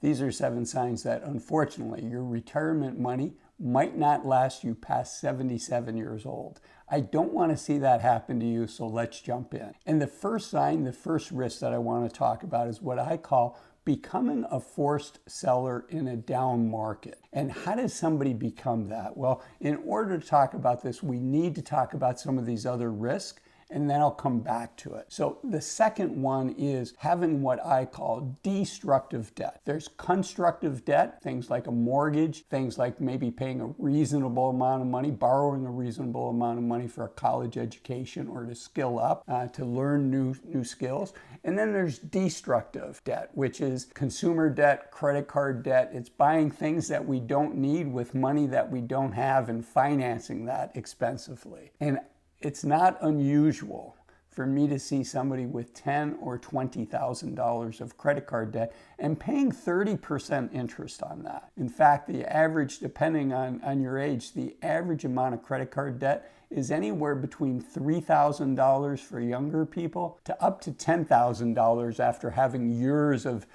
These are 7 signs that, unfortunately, your retirement money might not last you past 77 years old. I don't want to see that happen to you, so let's jump in. And the first sign, the first risk that I want to talk about is what I call becoming a forced seller in a down market. And how does somebody become that? Well, in order to talk about this, we need to talk about some of these other risks, and then I'll come back to it. So the second one is having what I call destructive debt. There's constructive debt, things like a mortgage, things like maybe paying a reasonable amount of money, borrowing a reasonable amount of money for a college education or to skill up, to learn new skills. And then there's destructive debt, which is consumer debt, credit card debt. It's buying things that we don't need with money that we don't have and financing that expensively. And it's not unusual for me to see somebody with $10,000 or $20,000 of credit card debt and paying 30% interest on that. In fact, the average, depending on your age, the average amount of credit card debt is anywhere between $3,000 for younger people to up to $10,000 after having years of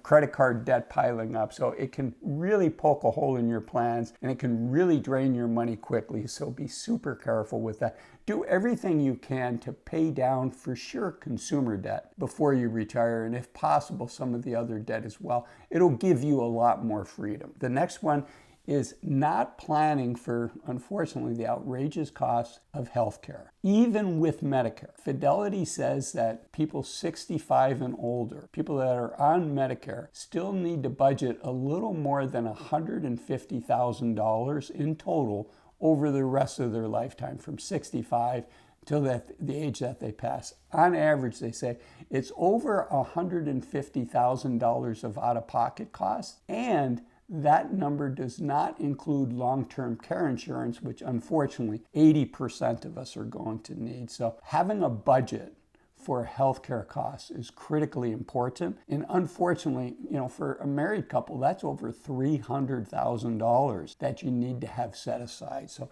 credit card debt piling up. So it can really poke a hole in your plans and it can really drain your money quickly. So be super careful with that. Do everything you can to pay down for sure consumer debt before you retire, and if possible, some of the other debt as well. It'll give you a lot more freedom. The next one is not planning for, unfortunately, the outrageous costs of healthcare. Even with Medicare, Fidelity says that people 65 and older, people that are on Medicare, still need to budget a little more than $150,000 in total over the rest of their lifetime, from 65 till the age that they pass. On average, they say it's over $150,000 of out-of-pocket costs, and that number does not include long-term care insurance, which unfortunately 80% of us are going to need. So having a budget for healthcare costs is critically important. And unfortunately, for a married couple, that's over $300,000 that you need to have set aside. So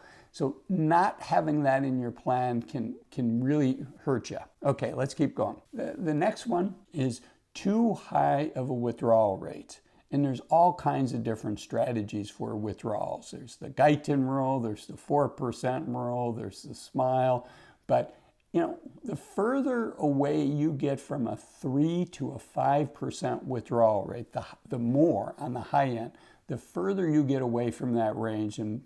not having that in your plan can really hurt you. Okay, let's keep going. The next one is too high of a withdrawal rate. And there's all kinds of different strategies for withdrawals. There's the Guyton rule, there's the 4% rule, there's the SMILE. But the further away you get from a 3 to a 5% withdrawal rate, the more on the high end, the further you get away from that range, and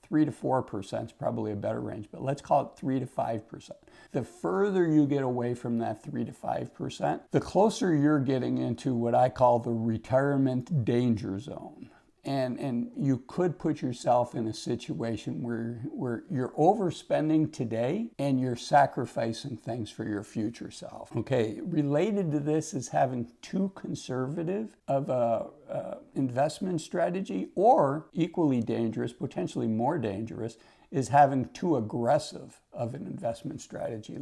3 to 4% is probably a better range, but let's call it 3 to 5%. The further you get away from that 3 to 5%, the closer you're getting into what I call the retirement danger zone. And you could put yourself in a situation where you're overspending today and you're sacrificing things for your future self. Okay, related to this is having too conservative of a investment strategy, or equally dangerous, potentially more dangerous, is having too aggressive of an investment strategy.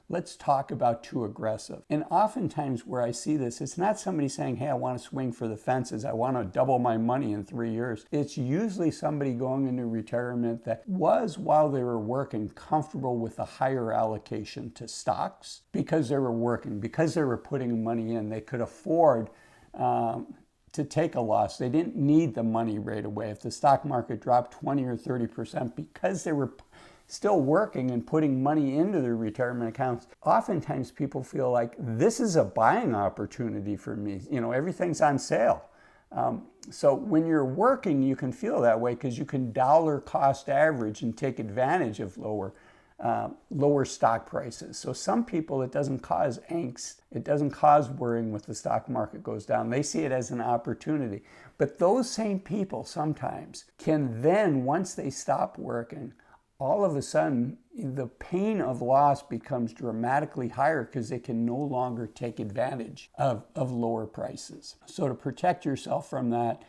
Let's talk about too aggressive. And oftentimes where I see this, it's not somebody saying, hey, I want to swing for the fences. I want to double my money in 3 years. It's usually somebody going into retirement that was, while they were working, comfortable with a higher allocation to stocks because they were working, because they were putting money in. They could afford to take a loss. They didn't need the money right away. If the stock market dropped 20 or 30%, because they were still working and putting money into their retirement accounts, oftentimes people feel like this is a buying opportunity for me. Everything's on sale. So when you're working, you can feel that way because you can dollar cost average and take advantage of lower stock prices. So some people, it doesn't cause angst. It doesn't cause worrying when the stock market goes down. They see it as an opportunity. But those same people sometimes can then, once they stop working, all of a sudden, the pain of loss becomes dramatically higher because they can no longer take advantage of lower prices. So to protect yourself from that,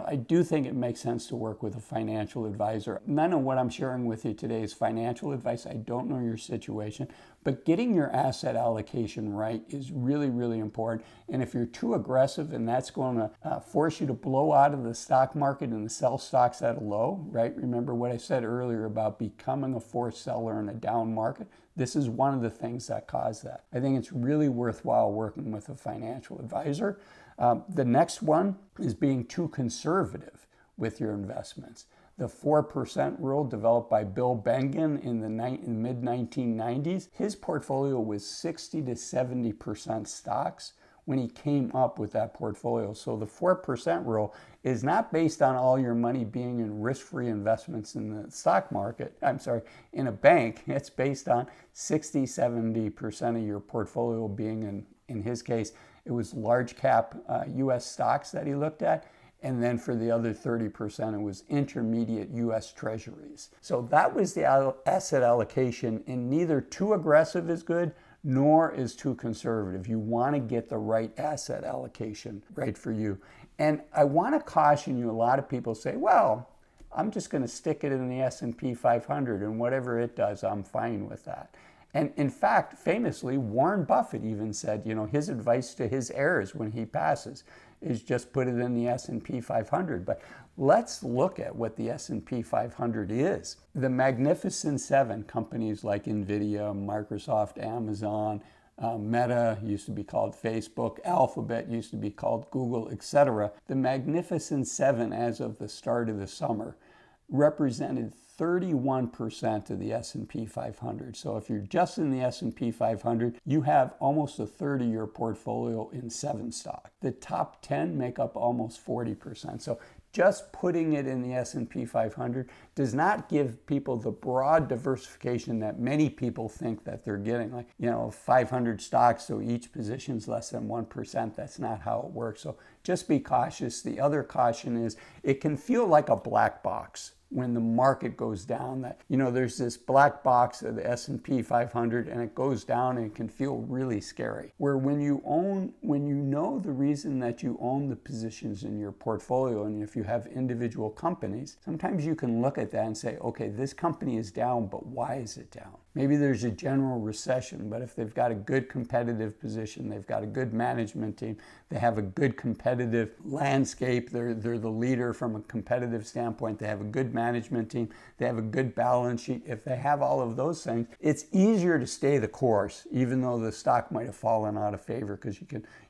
I do think it makes sense to work with a financial advisor. None of what I'm sharing with you today is financial advice. I don't know your situation, but getting your asset allocation right is really, really important. And if you're too aggressive and that's going to force you to blow out of the stock market and to sell stocks at a low, right? Remember what I said earlier about becoming a forced seller in a down market? This is one of the things that cause that. I think it's really worthwhile working with a financial advisor. The next one is being too conservative with your investments. The 4% rule developed by Bill Bengen in the mid-1990s, his portfolio was 60 to 70% stocks when he came up with that portfolio. So the 4% rule is not based on all your money being in risk-free investments in the stock market, in a bank. It's based on 60, 70% of your portfolio being in his case, it was large cap US stocks that he looked at. And then for the other 30%, it was intermediate US Treasuries. So that was the asset allocation, and neither too aggressive is good, nor is too conservative. You want to get the right asset allocation right for you. And I want to caution you, a lot of people say, well, I'm just going to stick it in the S&P 500 and whatever it does, I'm fine with that. And in fact, famously, Warren Buffett even said, his advice to his heirs when he passes is just put it in the S&P 500. But let's look at what the S&P 500 is. The Magnificent Seven, companies like NVIDIA, Microsoft, Amazon, Meta, used to be called Facebook, Alphabet, used to be called Google, etc. The Magnificent Seven, as of the start of the summer, represented 31% of the S&P 500. So if you're just in the S&P 500, you have almost a third of your portfolio in 7 stocks. The top 10 make up almost 40%. So just putting it in the S&P 500 does not give people the broad diversification that many people think that they're getting. Like, 500 stocks, so each position's less than 1%. That's not how it works. So just be cautious. The other caution is it can feel like a black box when the market goes down, that there's this black box of the S&P 500 and it goes down and it can feel really scary. Where when you know the reason that you own the positions in your portfolio, and if you have individual companies, sometimes you can look at that and say, okay, this company is down, but why is it down? Maybe there's a general recession, but if they've got a good competitive position, they've got a good management team, they have a good competitive landscape, they're the leader from a competitive standpoint, they have a good management team, they have a good balance sheet. If they have all of those things, it's easier to stay the course, even though the stock might have fallen out of favor, because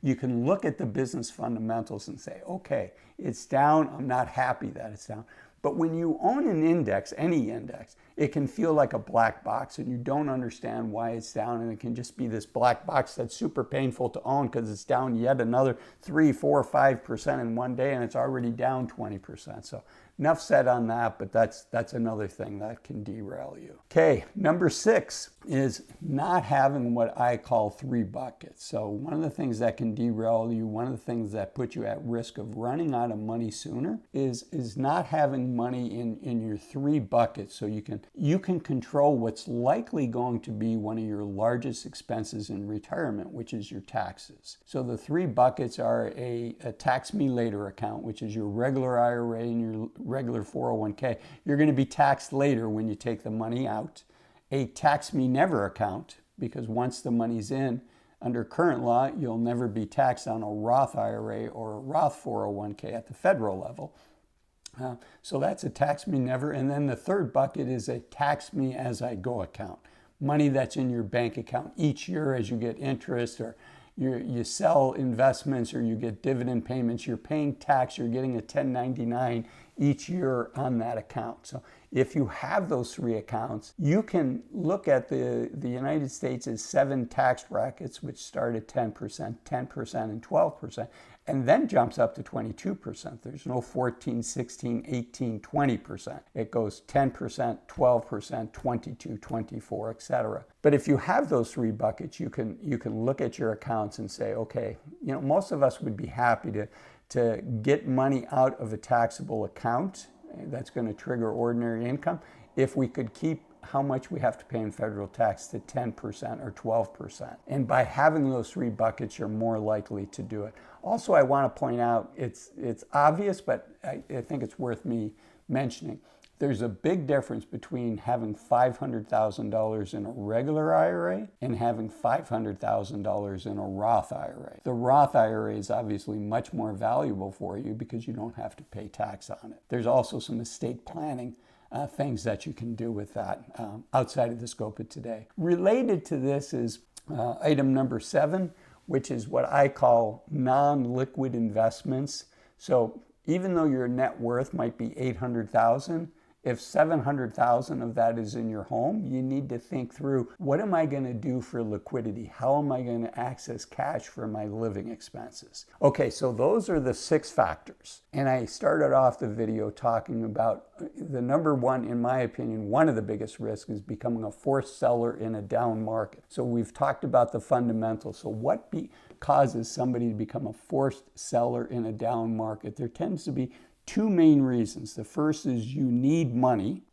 you can look at the business fundamentals and say, okay, it's down, I'm not happy that it's down. But when you own an index, any index, it can feel like a black box and you don't understand why it's down, and it can just be this black box that's super painful to own because it's down yet another 3, 4, 5% in one day and it's already down 20%. So enough said on that, but that's another thing that can derail you. Okay, number 6 is not having what I call 3 buckets. So one of the things that can derail you, one of the things that put you at risk of running out of money sooner is not having money in your 3 buckets. So you can control what's likely going to be one of your largest expenses in retirement, which is your taxes. So the 3 buckets are a tax me later account, which is your regular IRA and your regular 401k. You're going to be taxed later when you take the money out. A tax me never account, because once the money's in, under current law, you'll never be taxed on a Roth IRA or a Roth 401k at the federal level. So that's a tax me never. And then the 3rd bucket is a tax me as I go account. Money that's in your bank account each year as you get interest, or you sell investments, or you get dividend payments, you're paying tax, you're getting a 1099 each year on that account. So if you have those 3 accounts, you can look at the United States' 7 tax brackets, which start at 10%, 10%, and 12%, and then jumps up to 22%. There's no 14, 16, 18, 20%. It goes 10%, 12%, 22, 24, etc. But if you have those 3 buckets, you can look at your accounts and say, okay, most of us would be happy to get money out of a taxable account that's going to trigger ordinary income if we could keep how much we have to pay in federal tax to 10% or 12%. And by having those 3 buckets, you're more likely to do it. Also, I want to point out, it's obvious, but I think it's worth me mentioning. There's a big difference between having $500,000 in a regular IRA and having $500,000 in a Roth IRA. The Roth IRA is obviously much more valuable for you because you don't have to pay tax on it. There's also some estate planning things that you can do with that outside of the scope of today. Related to this is item number 7, which is what I call non-liquid investments. So even though your net worth might be $800,000, if $700,000 of that is in your home, you need to think through, what am I going to do for liquidity? How am I going to access cash for my living expenses? Okay, so those are the 6 factors. And I started off the video talking about the number one, in my opinion, one of the biggest risks is becoming a forced seller in a down market. So we've talked about the fundamentals. So what causes somebody to become a forced seller in a down market? There tends to be 2 main reasons. The first is you need money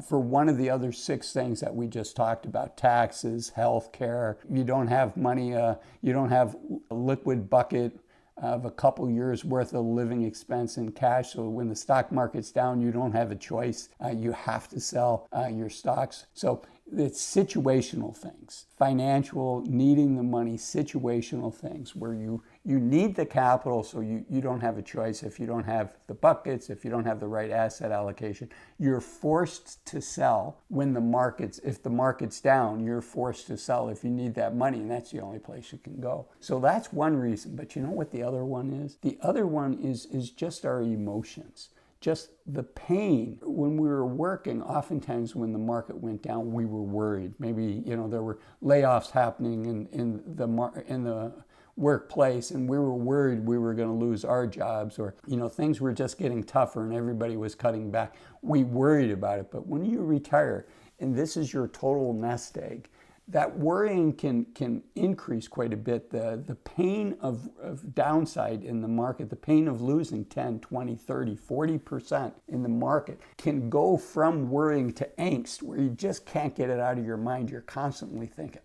for one of the other 6 things that we just talked about: taxes, health care. You don't have money, you don't have a liquid bucket of a couple years worth of living expense in cash. So when the stock market's down, you don't have a choice. You have to sell your stocks. So it's situational things, financial, needing the money, situational things where you need the capital, so you don't have a choice. If you don't have the buckets, if you don't have the right asset allocation, you're forced to sell when if the market's down, you're forced to sell if you need that money, and that's the only place you can go. So that's one reason. But you know what the other one is? The other one is just our emotions. Just the pain. When we were working, oftentimes when the market went down, we were worried. Maybe, there were layoffs happening in the workplace, and we were worried we were going to lose our jobs, or things were just getting tougher and everybody was cutting back. We worried about it. But when you retire and this is your total nest egg, that worrying can increase quite a bit. The pain of downside in the market, the pain of losing 10, 20, 30, 40% in the market can go from worrying to angst, where you just can't get it out of your mind. You're constantly thinking,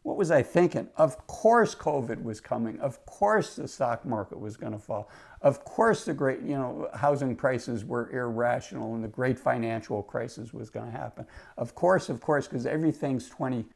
what was I thinking? Of course COVID was coming. Of course the stock market was going to fall. Of course the great, housing prices were irrational and the great financial crisis was going to happen. Of course, because everything's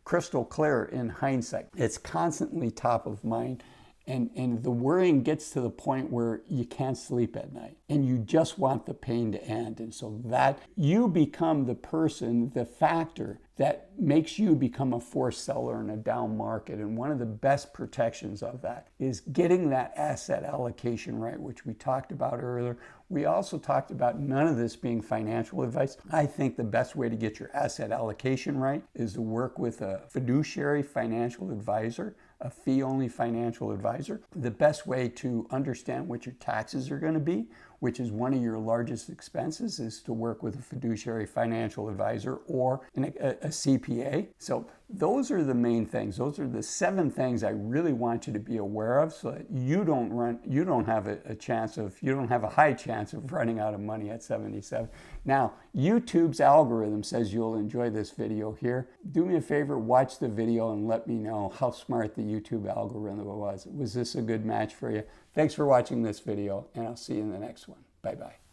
crystal clear in hindsight. It's constantly top of mind. And the worrying gets to the point where you can't sleep at night and you just want the pain to end. And so that you become the person, the factor that makes you become a forced seller in a down market. And one of the best protections of that is getting that asset allocation right, which we talked about earlier. We also talked about none of this being financial advice. I think the best way to get your asset allocation right is to work with a fiduciary financial advisor, a fee-only financial advisor. The best way to understand what your taxes are going to be, which is one of your largest expenses, is to work with a fiduciary financial advisor or a CPA. So those are the main things. Those are the 7 things I really want you to be aware of, so that you don't have a high chance of running out of money at 77. Now, YouTube's algorithm says you'll enjoy this video here. Do me a favor, watch the video and let me know how smart the YouTube algorithm was. Was this a good match for you? Thanks for watching this video, and I'll see you in the next one. Bye-bye.